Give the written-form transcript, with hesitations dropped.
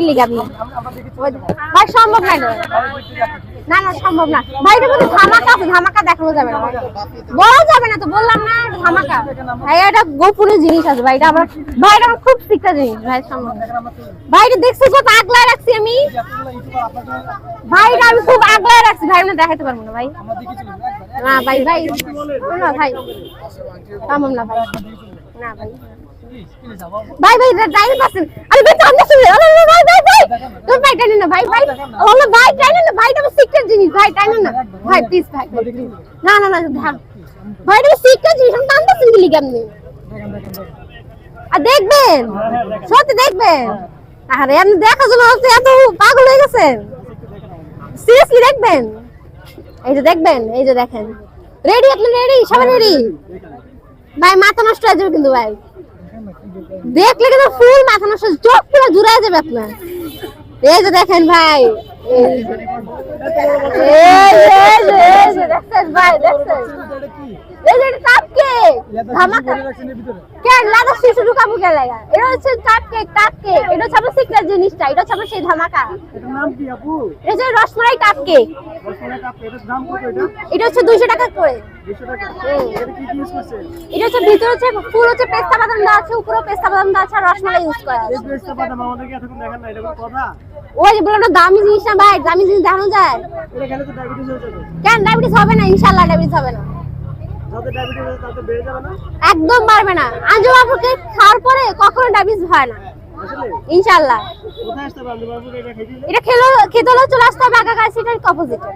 লিখে আপনি ভাই সম্ভব না না না সম্ভব না ভাই এটার মধ্যে ধামাকা আছে ধামাকা দেখানো যাবে না বলা যাবে না তো বললাম না ধামাকা ভাই এটা গোপনীয় জিনিস আছে ভাই এটা আমার ভাই এটা খুব সিক্রেট জিনিস ভাই সম্ভব ভাই এটা দেখছো কত আগলায় রাখছি আমি ভাই এটা আমি খুব আগলায় রাখছি ভাই আমি দেখাতে পারবো না ভাই না ভাই ভাই না ভাই সম্ভব না ভাই না ভাই ভাই ভাই ড্রাইভার পাচ্ছেন আরে ভাই সামনে শুনে আরে ভাই ভাই ভাই তুমি ভাই টাইনেন না ভাই ভাই ওলা ভাই টাইনেন না ভাই এটা সিক্রেট জিনিস ভাই টাইনেন না ভাই প্লিজ ভাই না না না ভাই এটা সিক্রেট জিনিস আমি টানতেছি কি লিখে আপনি আর দেখবেন সত্যি দেখবেন আরে আপনি দেখার জন্য এত পাগল হয়ে গেছেন সিরিয়াসলি দেখবেন এই যে দেখবেন এই যে দেখেন রেডি আপনি রেডি সবাই রেডি ভাই মাথা নষ্ট হয়ে যাবে কিন্তু ভাই দেখলে কিন্তু ফুল মাথা নষ্ট চোখ পুরো জুড়ায় যাবে আপনার এই যে দেখেন ভাই দেখছেন ভাই দেখছেন এই যে কাপ কেক ধামাকা কেন লাগা শিশু ঢুকাবো কে লাগা এটা হচ্ছে কাপ কেক এটা হচ্ছে আমার সিক্রেট জিনিসটা এটা হচ্ছে আমার সেই ধামাকা এটার নাম কি আপু এটা হচ্ছে rasmalai cup cake rasmalai cup এটার দাম কত এটা হচ্ছে 200 টাকা করে 200 টাকা এটা কি ইউজ করছেন এটা হচ্ছে ভিতরে হচ্ছে ফুল হচ্ছে পেস্তা বাদাম দেওয়া আছে উপরে পেস্তা বাদাম দেওয়া আছে আর রসমালাই ইউজ করা আছে এই পেস্তা বাদাম আমাদেরকে এতক্ষণ দেখান না এটা কোনো কথা ওই যে বললাম না দামি জিনিস না ভাই দামি জিনিস দেখানো যায় এটা খেলে তো ডায়াবেটিস হয়ে যাবে কেন ডায়াবেটিস হবে না ইনশাআল্লাহ ডায়াবেটিস হবে না যাদের ডায়াবেটিস আছে তাদের বেড়ে যাবে না একদম পারবে না আজও আপনাকে খাওয়ার পরে কখনো ডায়াবেটিস হয় না আসলে ইনশাআল্লাহ কোথায় আসতে পারবে বাবু এটা খেতে এটা খেতে হলে চলে আসতে হবে আগাগা সিটার অপোজিটে